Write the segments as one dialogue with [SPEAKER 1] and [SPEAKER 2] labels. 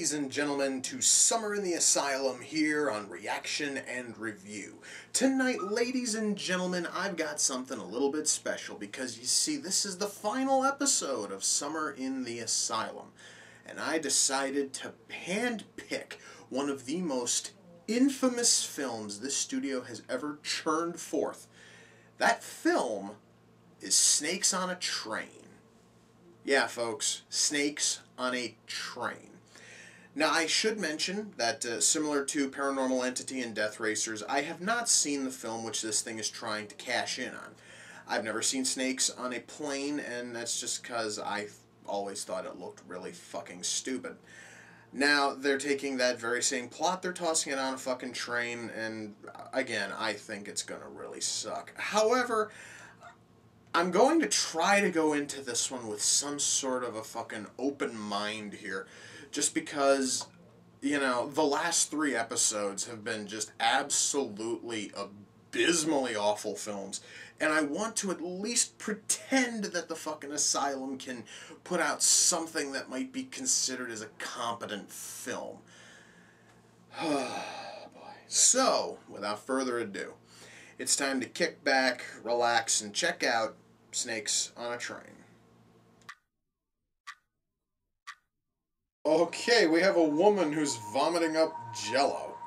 [SPEAKER 1] ladies and gentlemen, to Summer in the Asylum here on Reaction and Review. Tonight, ladies and gentlemen, I've got something a little bit special because, you see, this is the final episode of Summer in the Asylum. And I decided to handpick one of the most infamous films this studio has ever churned forth. That film is Snakes on a Train. Yeah, folks, Snakes on a Train. Now, I should mention that, similar to Paranormal Entity and Death Racers, I have not seen the film which this thing is trying to cash in on. I've never seen Snakes on a Plane, and that's just because I always thought it looked really fucking stupid. Now, they're taking that very same plot, they're tossing it on a fucking train, and again, I think it's gonna really suck. However, I'm going to try to go into this one with some sort of a fucking open mind here, just because, you know, the last 3 episodes have been just absolutely abysmally awful films, and I want to at least pretend that the fucking Asylum can put out something that might be considered as a competent film. Oh, boy. So, without further ado, it's time to kick back, relax, and check out Snakes on a Train. Okay, we have a woman who's vomiting up jello.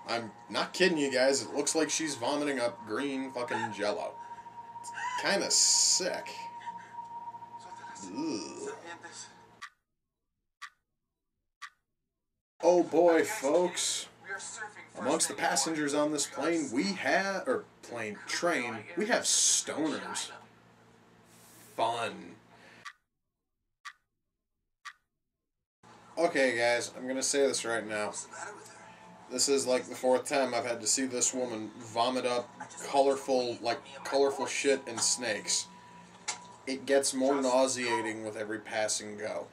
[SPEAKER 1] I'm not kidding you guys, it looks like she's vomiting up green fucking jello. It's kinda sick. Ugh. Oh boy, folks. Amongst the passengers on this plane, we have, train, we have stoners. Fun. Okay, guys, I'm gonna say this right now. This is like the 4th time I've had to see this woman vomit up colorful shit and snakes. It gets more nauseating with every passing go.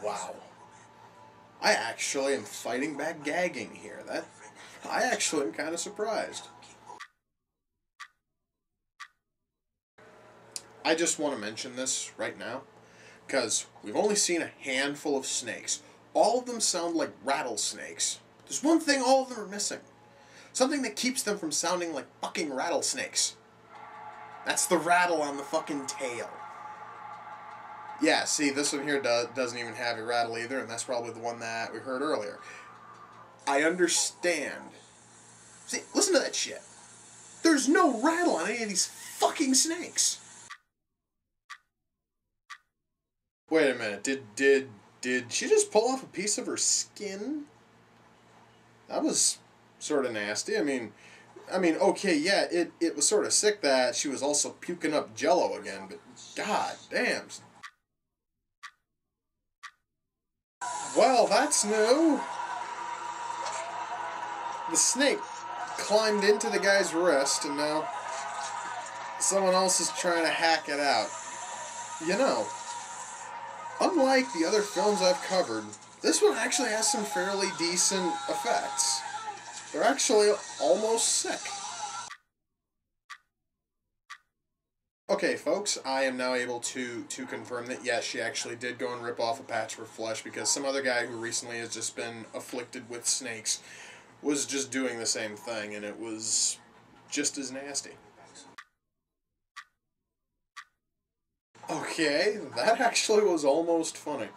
[SPEAKER 1] Wow. I actually am fighting back gagging here. I actually am kind of surprised. I just want to mention this right now, because we've only seen a handful of snakes. All of them sound like rattlesnakes. There's one thing all of them are missing. Something that keeps them from sounding like fucking rattlesnakes. That's the rattle on the fucking tail. Yeah, see, this one here doesn't even have a rattle either, and that's probably the one that we heard earlier. I understand. See, listen to that shit. There's no rattle on any of these fucking snakes. Wait a minute, did she just pull off a piece of her skin? That was sort of nasty. I mean, okay, yeah, it was sort of sick that she was also puking up jello again, but god damn. Well, that's new. The snake climbed into the guy's wrist, and now someone else is trying to hack it out. You know, unlike the other films I've covered, this one actually has some fairly decent effects. They're actually almost sick. Okay, folks, I am now able to confirm that, yes, she actually did go and rip off a patch of her flesh, because some other guy who recently has just been afflicted with snakes was just doing the same thing, and it was just as nasty. Okay, that actually was almost funny.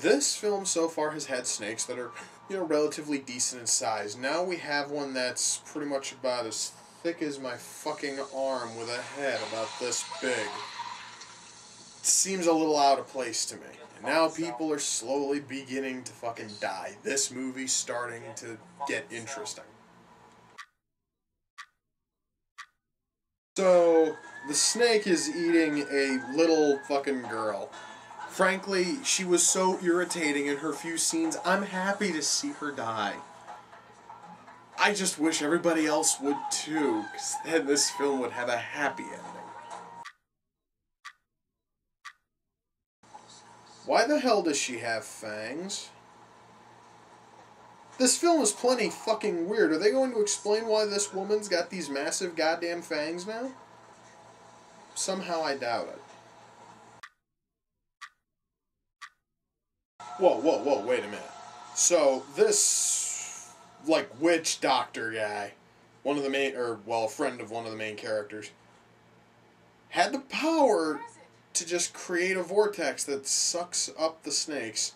[SPEAKER 1] This film so far has had snakes that are, you know, relatively decent in size. Now we have one that's pretty much about as thick as my fucking arm with a head about this big. It seems a little out of place to me. And now people are slowly beginning to fucking die. This movie's starting to get interesting. So, the snake is eating a little fucking girl. Frankly, she was so irritating in her few scenes, I'm happy to see her die. I just wish everybody else would too, because then this film would have a happy ending. Why the hell does she have fangs? This film is plenty fucking weird. Are they going to explain why this woman's got these massive goddamn fangs now? Somehow I doubt it. Whoa, whoa, whoa, wait a minute. So, this, like, witch doctor guy, one of the main, or, well, a friend of one of the main characters, had the power to just create a vortex that sucks up the snakes.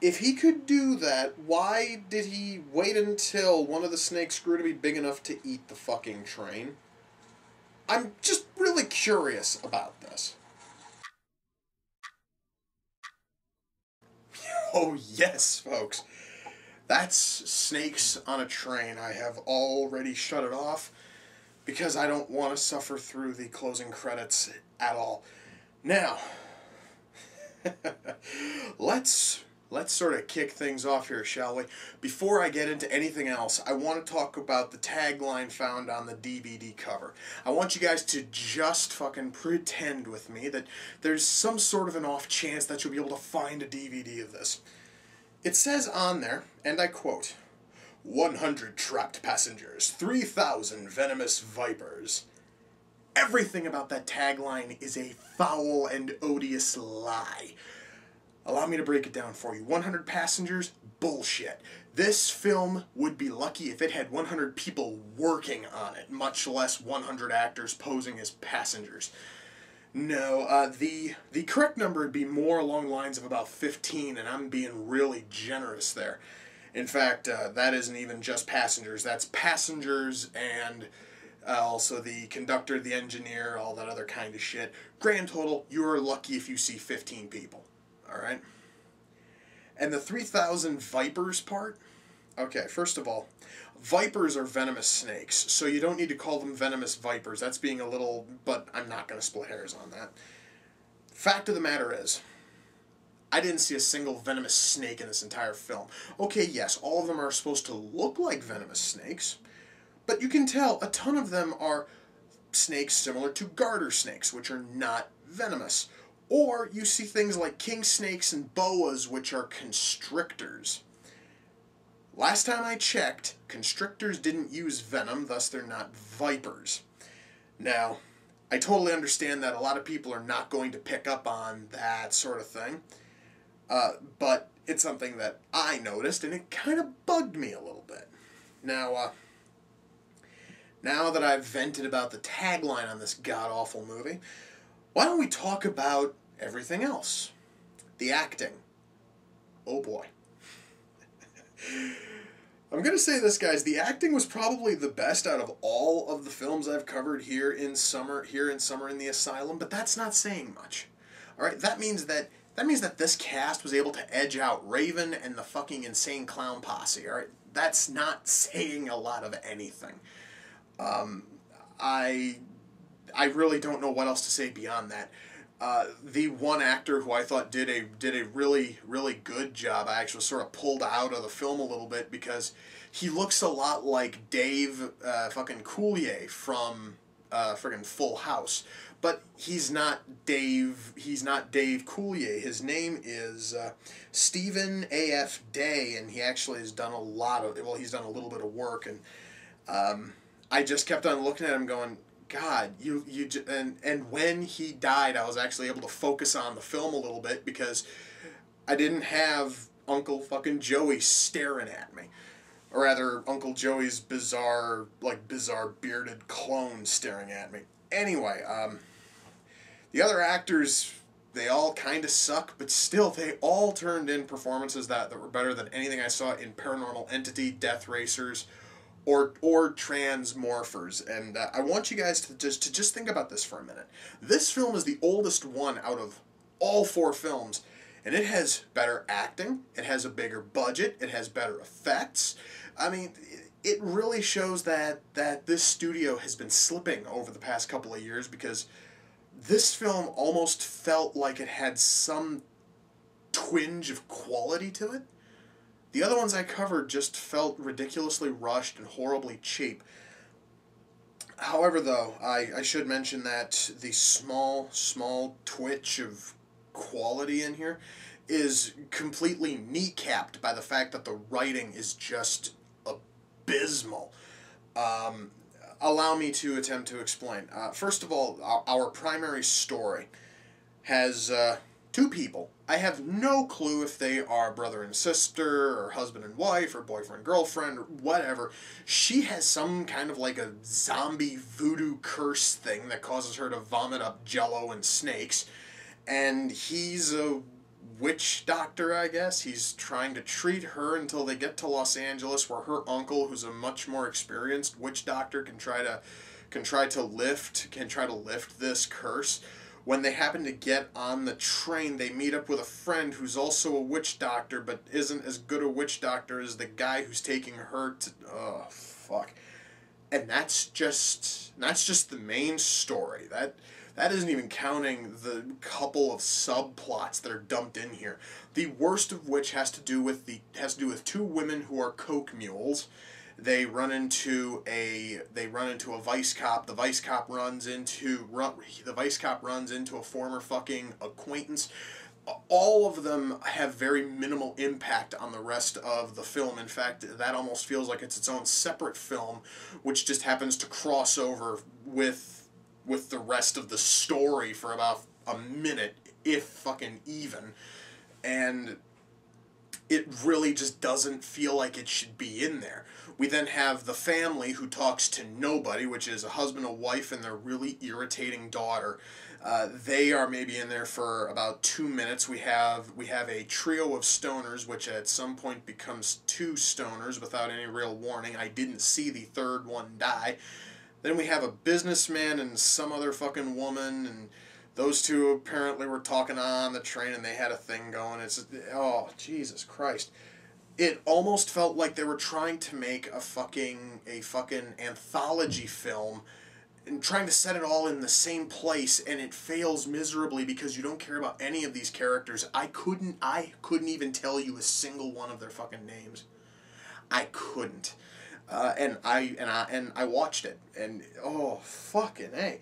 [SPEAKER 1] If he could do that, why did he wait until one of the snakes grew to be big enough to eat the fucking train? I'm just really curious about this. Oh, yes, folks. That's Snakes on a Train. I have already shut it off because I don't want to suffer through the closing credits at all. Now, let's sort of kick things off here, shall we? Before I get into anything else, I want to talk about the tagline found on the DVD cover. I want you guys to just fucking pretend with me that there's some sort of an off chance that you'll be able to find a DVD of this. It says on there, and I quote, 100 trapped passengers, 3,000 venomous vipers. Everything about that tagline is a foul and odious lie. Allow me to break it down for you. 100 passengers? Bullshit. This film would be lucky if it had 100 people working on it, much less 100 actors posing as passengers. No, the correct number would be more along the lines of about 15, and I'm being really generous there. In fact, that isn't even just passengers. That's passengers and also the conductor, the engineer, all that other kind of shit. Grand total, you are lucky if you see 15 people. Alright? And the 3,000 vipers part? Okay, first of all, vipers are venomous snakes, so you don't need to call them venomous vipers. That's being a little, but I'm not going to split hairs on that. Fact of the matter is, I didn't see a single venomous snake in this entire film. Okay, yes, all of them are supposed to look like venomous snakes, but you can tell a ton of them are snakes similar to garter snakes, which are not venomous. Or you see things like king snakes and boas, which are constrictors. Last time I checked, constrictors didn't use venom, thus they're not vipers. Now, I totally understand that a lot of people are not going to pick up on that sort of thing, but it's something that I noticed, and it kind of bugged me a little bit. Now that I've vented about the tagline on this god-awful movie, why don't we talk about everything else? The acting. Oh boy. I'm going to say this, guys. The acting was probably the best out of all of the films I've covered here in Summer in the Asylum, but that's not saying much. All right, that means that this cast was able to edge out Raven and the fucking Insane Clown Posse. All right, that's not saying a lot of anything. I really don't know what else to say beyond that. The one actor who I thought did a really, really good job, I actually sort of pulled out of the film a little bit because he looks a lot like Dave fucking Coulier from friggin' Full House. But he's not Dave Coulier. His name is Stephen A.F. Day, and he actually has done he's done a little bit of work, and I just kept on looking at him going, God, and when he died, I was actually able to focus on the film a little bit because I didn't have Uncle fucking Joey staring at me. Or rather, Uncle Joey's bizarre bearded clone staring at me. Anyway, the other actors, they all kind of suck, but still, they all turned in performances that were better than anything I saw in Paranormal Entity, Death Racers, or Transmorphers. And I want you guys to just think about this for a minute. This film is the oldest one out of all 4 films, and it has better acting, it has a bigger budget, it has better effects. I mean, it really shows that this studio has been slipping over the past couple of years, because this film almost felt like it had some twinge of quality to it. The other ones I covered just felt ridiculously rushed and horribly cheap. However, though, I should mention that the small twitch of quality in here is completely kneecapped by the fact that the writing is just abysmal. Allow me to attempt to explain. First of all, our primary story has 2 people I have no clue if they are brother and sister, or husband and wife, or boyfriend, girlfriend, or whatever. She has some kind of like a zombie voodoo curse thing that causes her to vomit up jello and snakes. And he's a witch doctor, I guess. He's trying to treat her until they get to Los Angeles, where her uncle, who's a much more experienced witch doctor, can try to lift this curse. When they happen to get on the train, they meet up with a friend who's also a witch doctor, but isn't as good a witch doctor as the guy who's taking her to... Oh, fuck. And that's just the main story. That isn't even counting the couple of subplots that are dumped in here. The worst of which has to do with two women who are coke mules. They run into a vice cop. The vice cop runs into a former fucking acquaintance. All of them have very minimal impact on the rest of the film. In fact, that almost feels like it's its own separate film, which just happens to cross over with the rest of the story for about a minute, if fucking even. And it really just doesn't feel like it should be in there. We then have the family who talks to nobody, which is a husband, a wife, and their really irritating daughter. They are maybe in there for about 2 minutes. We have a trio of stoners, which at some point becomes 2 stoners without any real warning. I didn't see the third one die. Then we have a businessman and some other fucking woman, and those two apparently were talking on the train and they had a thing going. Oh, Jesus Christ. It almost felt like they were trying to make a fucking anthology film and trying to set it all in the same place, and it fails miserably because you don't care about any of these characters. I couldn't even tell you a single one of their fucking names. I couldn't. And I watched it, and oh, fucking A.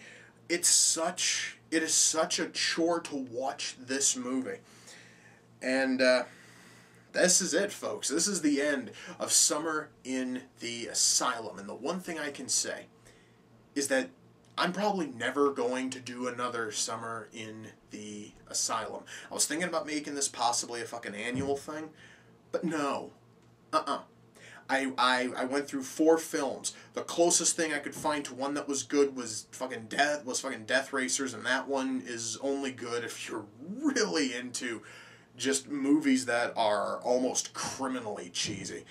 [SPEAKER 1] It is such a chore to watch this movie. And this is it, folks. This is the end of Summer in the Asylum. And the one thing I can say is that I'm probably never going to do another Summer in the Asylum. I was thinking about making this possibly a fucking annual thing, but no. I went through 4 films. The closest thing I could find to one that was good was fucking Death Racers, and that one is only good if you're really into just movies that are almost criminally cheesy.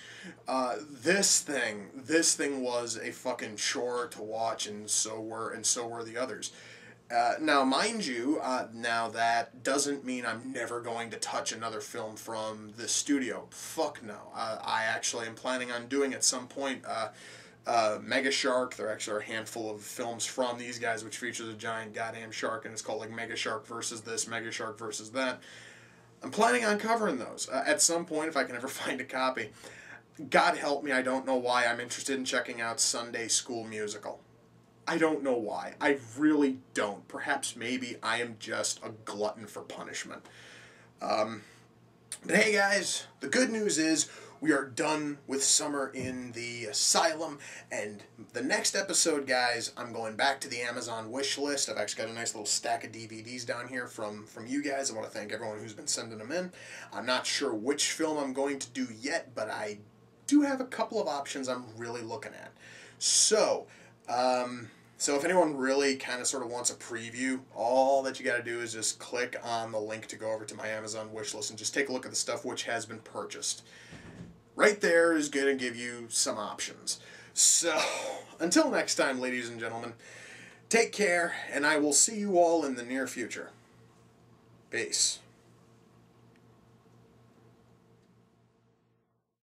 [SPEAKER 1] This thing was a fucking chore to watch, and so were the others. Now, mind you, now that doesn't mean I'm never going to touch another film from this studio. Fuck no. I actually am planning on doing at some point Mega Shark. There actually are a handful of films from these guys which features a giant goddamn shark, and it's called like Mega Shark versus this, Mega Shark versus that. I'm planning on covering those at some point if I can ever find a copy. God help me, I don't know why I'm interested in checking out Sunday School Musical. I don't know why. I really don't. Perhaps maybe I am just a glutton for punishment. But hey guys, the good news is we are done with Summer in the Asylum, and the next episode, guys, I'm going back to the Amazon wish list. I've actually got a nice little stack of DVDs down here from you guys. I want to thank everyone who's been sending them in. I'm not sure which film I'm going to do yet, but I do have a couple of options I'm really looking at. So if anyone really kind of sort of wants a preview, all that you got to do is just click on the link to go over to my Amazon wish list and just take a look at the stuff which has been purchased. Right there is going to give you some options. So, until next time, ladies and gentlemen, take care, and I will see you all in the near future. Peace.